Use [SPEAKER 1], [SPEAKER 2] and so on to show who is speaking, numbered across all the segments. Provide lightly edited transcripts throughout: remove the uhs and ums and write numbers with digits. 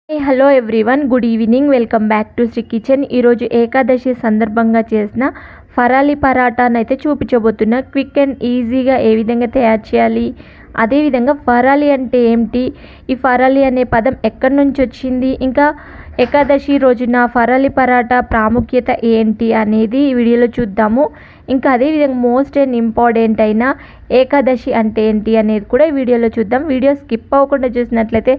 [SPEAKER 1] Hello everyone, good evening. Welcome back to Sri kitchen. ఈరోజు ఏకాదశి సందర్భంగా చేసిన ఫరాలి పరాటాను అయితే చూపించబోతున్నా. క్విక్ అండ్ ఈజీగా ఏ విధంగా తయారు చేయాలి, అదేవిధంగా ఫరాలి అంటే ఏమిటి, ఈ ఫరాలి అనే పదం ఎక్కడి నుంచి వచ్చింది, ఇంకా ఏకాదశి రోజున ఫరాలి పరాటా ప్రాముఖ్యత ఏంటి అనేది ఈ వీడియోలో చూద్దాము. ఇంకా అదేవిధంగా మోస్ట్ అండ్ ఇంపార్టెంట్ అయిన ఏకాదశి అంటే ఏంటి అనేది కూడా ఈ వీడియోలో చూద్దాం. వీడియో స్కిప్ అవ్వకుండా చూసినట్లయితే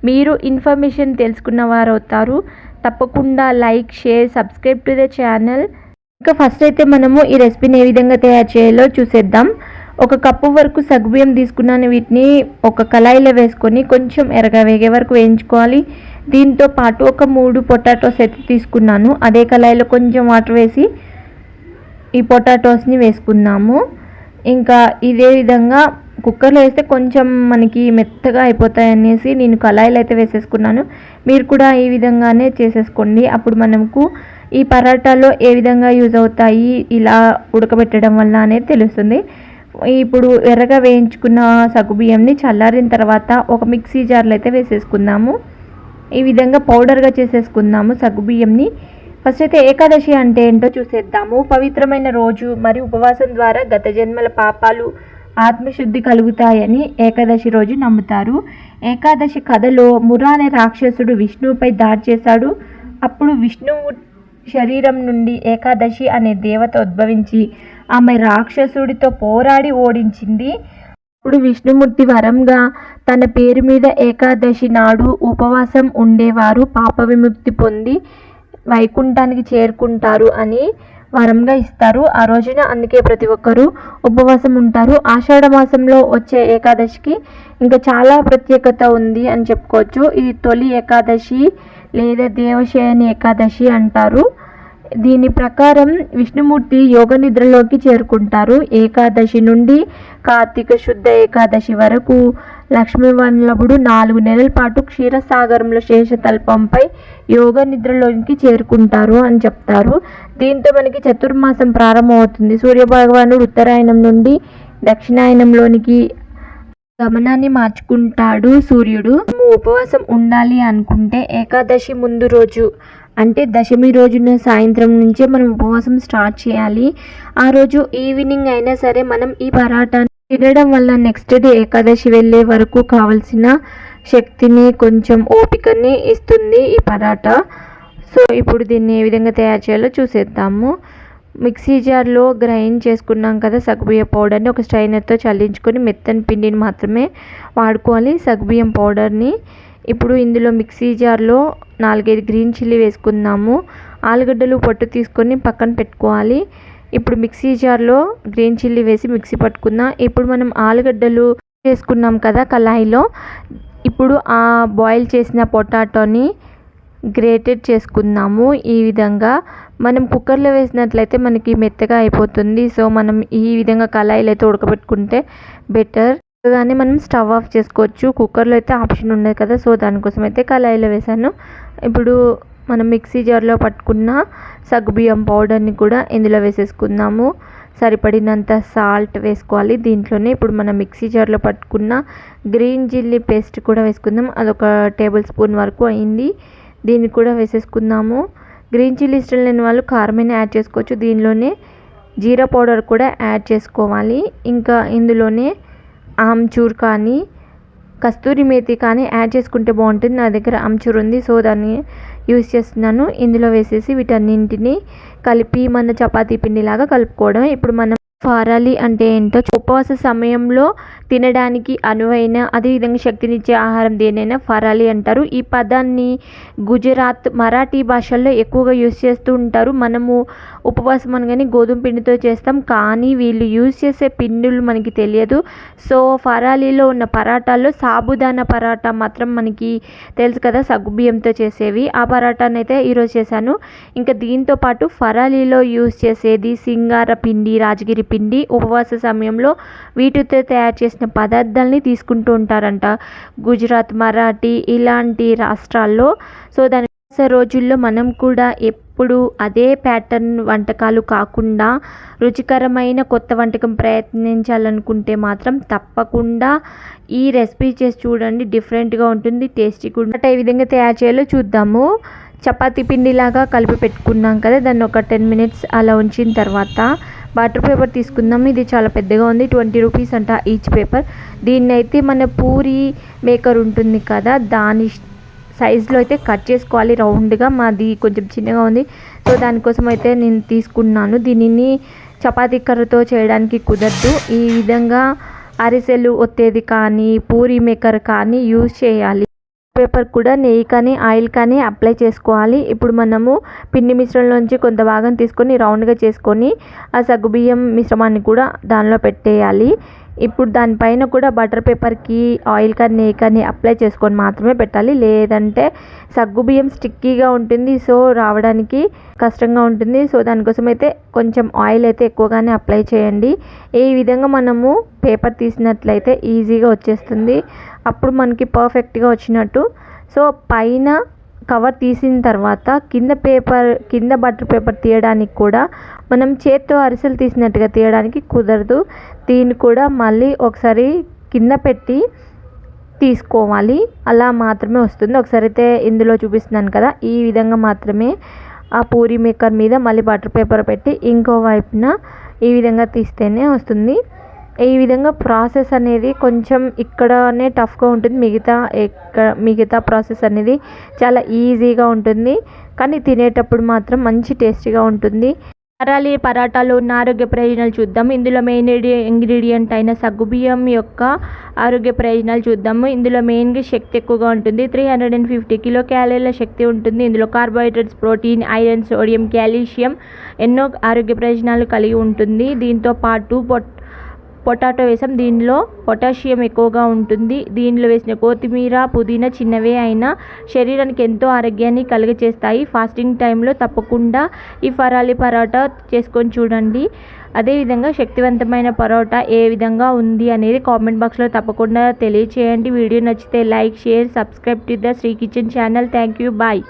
[SPEAKER 1] మీరు ఇన్ఫర్మేషన్ తెలుసుకున్న వారు అవుతారు. తప్పకుండా like, share, subscribe to the channel. ఇంకా ఫస్ట్ అయితే మనము ఈ రెసిపీని ఏ విధంగా తయారు చేయాలో చూసేద్దాం. ఒక కప్పు వరకు సగ్గుబియ్యం తీసుకున్నాను. వీటిని ఒక కళాయిలో వేసుకొని కొంచెం ఎర్రగా వేగే వరకు వేయించుకోవాలి. దీంతో పాటు ఒక 3 పొటాటోస్ అయితే తీసుకున్నాను. అదే కళాయిలో కొంచెం వాటర్ వేసి ఈ పొటాటోస్ని వేసుకున్నాము. ఇంకా ఇదే విధంగా కుక్కర్లో వేస్తే కొంచెం మనకి మెత్తగా అయిపోతాయి అనేసి నేను కళాయిలో అయితే వేసేసుకున్నాను. మీరు కూడా ఈ విధంగానే చేసేసుకోండి. అప్పుడు మనకు ఈ పరాటాలో ఏ విధంగా యూజ్ అవుతాయి ఇలా ఉడకబెట్టడం వల్ల అనేది తెలుస్తుంది. ఇప్పుడు ఎర్రగా వేయించుకున్న సగ్గుబియ్యంని చల్లారిన తర్వాత ఒక మిక్సీ జార్లో అయితే వేసేసుకుందాము. ఈ విధంగా పౌడర్గా చేసేసుకుందాము సగ్గుబియ్యంని. ఫస్ట్ అయితే ఏకాదశి అంటే ఏంటో చూసేద్దాము. పవిత్రమైన రోజు మరియు ఉపవాసం ద్వారా గత జన్మల పాపాలు ఆత్మశుద్ధి కలుగుతాయని ఏకాదశి రోజు నమ్ముతారు. ఏకాదశి కథలో మురా అనే రాక్షసుడు విష్ణువుపై దాడి చేశాడు. అప్పుడు విష్ణువు శరీరం నుండి ఏకాదశి అనే దేవత ఉద్భవించి ఆమె రాక్షసుడితో పోరాడి ఓడించింది. ఇప్పుడు విష్ణుమూర్తి వరంగా తన పేరు మీద ఏకాదశి నాడు ఉపవాసం ఉండేవారు పాప విముక్తి పొంది వైకుంఠానికి చేరుకుంటారు అని వరంగా ఇస్తారు. ఆ రోజున అందుకే ప్రతి ఒక్కరూ ఉపవాసం ఉంటారు. ఆషాఢ మాసంలో వచ్చే ఏకాదశికి ఇంకా చాలా ప్రత్యేకత ఉంది అని చెప్పుకోవచ్చు. ఇది తొలి ఏకాదశి లేదా దేవశయని ఏకాదశి అంటారు. దీని ప్రకారం విష్ణుమూర్తి యోగ నిద్రలోకి చేరుకుంటారు. ఏకాదశి నుండి కార్తీక శుద్ధ ఏకాదశి వరకు లక్ష్మీవల్లభుడు 4 నెలల పాటు క్షీరసాగరంలో శేషతల్పంపై యోగ నిద్రలోకి చేరుకుంటారు అని చెప్తారు. దీంతో మనకి చతుర్మాసం ప్రారంభమవుతుంది. సూర్యభగవానుడు ఉత్తరాయణం నుండి దక్షిణాయనంలోనికి గమనాన్ని మార్చుకుంటాడు సూర్యుడు. ఉపవాసం ఉండాలి అనుకుంటే ఏకాదశి ముందు రోజు అంటే దశమి రోజున సాయంత్రం నుంచే మనం ఉపవాసం స్టార్ట్ చేయాలి. ఆ రోజు ఈవినింగ్ అయినా సరే మనం ఈ పరాటాని తినడం వల్ల నెక్స్ట్ డే ఏకాదశి వెళ్ళే వరకు కావలసిన శక్తిని, కొంచెం ఓపికని ఇస్తుంది ఈ పరాటా. సో ఇప్పుడు దీన్ని ఏ విధంగా తయారు చేయాలో చూసేద్దాము. మిక్సీ జార్లో గ్రైండ్ చేసుకున్నాం కదా సగ్గుబియ్యం పౌడర్ని ఒక స్ట్రైనర్తో చల్లించుకొని మెత్తని పిండిని మాత్రమే వాడుకోవాలి సగ్గుబియ్యం పౌడర్ని. ఇప్పుడు ఇందులో మిక్సీ జార్లో 4-5 గ్రీన్ చిల్లీ వేసుకుందాము. ఆలుగడ్డలు పొట్టు తీసుకొని పక్కన పెట్టుకోవాలి. ఇప్పుడు మిక్సీ జార్లో గ్రీన్ చిల్లీ వేసి మిక్సీ పట్టుకుందాం. ఇప్పుడు మనం ఆలుగడ్డలు వేసుకున్నాం కదా కళాయిలో. ఇప్పుడు ఆ బాయిల్ చేసిన పొటాటోని గ్రేటెడ్ చేసుకుందాము. ఈ విధంగా మనం కుక్కర్లో వేసినట్లయితే మనకి మెత్తగా అయిపోతుంది. సో మనం ఈ విధంగా కళాయిలో అయితే ఉడకబెట్టుకుంటే బెటర్. కానీ మనం స్టవ్ ఆఫ్ చేసుకోవచ్చు. కుక్కర్లో అయితే ఆప్షన్ ఉండదు కదా, సో దానికోసం అయితే కళాయిలో వేసాను. ఇప్పుడు మనం మిక్సీ జార్లో పట్టుకున్న సగ్గుబియ్యం పౌడర్ని కూడా ఇందులో వేసేసుకుందాము. సరిపడినంత సాల్ట్ వేసుకోవాలి దీంట్లోనే. ఇప్పుడు మనం మిక్సీ జార్లో పట్టుకున్న గ్రీన్ చిల్లీ పేస్ట్ కూడా వేసుకుందాం. అదొక టేబుల్ స్పూన్ వరకు అయింది. దీన్ని కూడా వేసేసుకుందాము. గ్రీన్ చిల్లీ ఇష్టం లేని వాళ్ళు కారమైనా యాడ్ చేసుకోవచ్చు. దీనిలోనే జీరా పౌడర్ కూడా యాడ్ చేసుకోవాలి. ఇంకా ఇందులోనే ఆమ్చూర్ కానీ కస్తూరి మేతి కానీ యాడ్ చేసుకుంటే బాగుంటుంది. నా దగ్గర ఆమ్చూర్ ఉంది, సో దాన్ని యూస్ చేస్తున్నాను. ఇందులో వేసేసి వీటన్నింటినీ కలిపి మన చపాతీ పిండిలాగా కలుపుకోవడం. ఇప్పుడు మనం ఫరాలి అంటే ఏంటో, ఉపవాస సమయంలో తినడానికి అనువైన అదేవిధంగా శక్తినిచ్చే ఆహారం దేనైనా ఫరాలి అంటారు. ఈ పదాన్ని గుజరాత్, మరాఠీ భాషల్లో ఎక్కువగా యూస్ చేస్తూ ఉంటారు. మనము ఉపవాసం అనగానే గోధుమ పిండితో చేస్తాం, కానీ వీళ్ళు యూస్ చేసే పిండిలు మనకి తెలియదు. సో ఫరాలీలో ఉన్న పరాటాల్లో సాబుదానా పరాటా మాత్రం మనకి తెలుసు కదా, సగ్గుబియ్యంతో చేసేవి. ఆ పరాటాని అయితే ఈరోజు చేశాను. ఇంకా దీంతో పాటు ఫరాలీలో యూస్ చేసేది సింగార పిండి, రాజగిరి పిండి. ఉపవాస సమయంలో వీటితో తయారు చేసిన పదార్థాలని తీసుకుంటూ ఉంటారంట గుజరాత్, మరాఠీ ఇలాంటి రాష్ట్రాల్లో. సో దాని రోజుల్లో మనం కూడా ఎప్పుడు అదే ప్యాటర్న్ వంటకాలు కాకుండా రుచికరమైన కొత్త వంటకం ప్రయత్నించాలనుకుంటే మాత్రం తప్పకుండా ఈ రెసిపీ చేసి చూడండి. డిఫరెంట్గా ఉంటుంది, టేస్టీగా ఉంటుంది. ఏ విధంగా తయారు చేయాలో చూద్దాము. చపాతీ పిండిలాగా కలిపి పెట్టుకున్నాం కదా, దాన్ని ఒక 10 మినిట్స్ అలా ఉంచిన తర్వాత బటర్ పేపర్ తీసుకుందాం. ఇది చాలా పెద్దగా ఉంది, 20 రూపీస్ అంట ఈచ్ పేపర్. దీన్ని అయితే మన పూరి మేకర్ ఉంటుంది కదా, దాని సైజులో అయితే కట్ చేసుకోవాలి రౌండ్గా. మాది కొంచెం చిన్నగా ఉంది, సో దానికోసం అయితే నేను తీసుకున్నాను. దీనిని చపాతీ కర్రతో చేయడానికి కుదరదు. ఈ విధంగా అరిసెలు ఒత్తేది కానీ పూరి మేకర్ కానీ యూజ్ చేయాలి. పేపర్ కూడా నెయ్యి కానీ ఆయిల్ కానీ అప్లై చేసుకోవాలి. ఇప్పుడు మనము పిండి మిశ్రమంలోంచి కొంత భాగం తీసుకొని రౌండ్గా చేసుకొని ఆ సగ్గుబియ్యం మిశ్రమాన్ని కూడా దానిలో పెట్టేయాలి. ఇప్పుడు దానిపైన కూడా బటర్ పేపర్కి ఆయిల్ కానీ నెయ్యి కానీ అప్లై చేసుకొని మాత్రమే పెట్టాలి, లేదంటే సగ్గుబియ్యం స్టిక్కీగా ఉంటుంది, సో రావడానికి కష్టంగా ఉంటుంది. సో దానికోసం అయితే కొంచెం ఆయిల్ అయితే ఎక్కువగానే అప్లై చేయండి. ఈ విధంగా మనము పేపర్ తీసినట్లయితే ఈజీగా వచ్చేస్తుంది, అప్పుడు మనకి పర్ఫెక్ట్గా వచ్చినట్టు. సో పైన కవర్ తీసిన తర్వాత కింద బటర్ పేపర్ తీయడానికి కూడా మనం చేత్తో అరిసెలు తీసినట్టుగా తీయడానికి కుదరదు. దీన్ని కూడా మళ్ళీ ఒకసారి కింద పెట్టి తీసుకోవాలి, అలా మాత్రమే వస్తుంది. ఒకసారి అయితే ఇందులో చూపిస్తున్నాను కదా, ఈ విధంగా మాత్రమే ఆ పూరి మేకర్ మీద మళ్ళీ బటర్ పేపర్ పెట్టి ఇంకో వైపున ఈ విధంగా తీస్తేనే వస్తుంది. ఈ విధంగా ప్రాసెస్ అనేది కొంచెం ఇక్కడనే టఫ్గా ఉంటుంది, మిగతా ప్రాసెస్ అనేది చాలా ఈజీగా ఉంటుంది, కానీ తినేటప్పుడు మాత్రం మంచి టేస్టీగా ఉంటుంది. ఫరాలి పరాటాలో ఉన్న ఆరోగ్య ప్రయోజనాలు చూద్దాం. ఇందులో మెయిన్ ఇంగ్రీడియంట్ అయిన సగ్గుబియ్యం యొక్క ఆరోగ్య ప్రయోజనాలు చూద్దాము. ఇందులో మెయిన్గా శక్తి ఎక్కువగా ఉంటుంది, 350 కిలో క్యాలరీల శక్తి ఉంటుంది. ఇందులో carbohydrates, protein, iron, sodium, calcium ఎన్నో ఆరోగ్య ప్రయోజనాలు కలిగి ఉంటుంది. దీంతో పాటు పొటాటో వేసాం, దీనిలో పొటాషియం ఎక్కువగా ఉంటుంది. దీనిలో వేసిన కొత్తిమీర, పుదీనా చిన్నవే అయినా శరీరానికి ఎంతో ఆరోగ్యాన్ని కలుగచేస్తాయి. ఫాస్టింగ్ టైంలో తప్పకుండా ఈ ఫరాలి పరోటా చేసుకొని చూడండి. అదేవిధంగా శక్తివంతమైన పరోటా ఏ విధంగా ఉంది అనేది కామెంట్ బాక్స్లో తప్పకుండా తెలియచేయండి. వీడియో నచ్చితే like, share, subscribe to the Sri kitchen channel. Thank you, bye.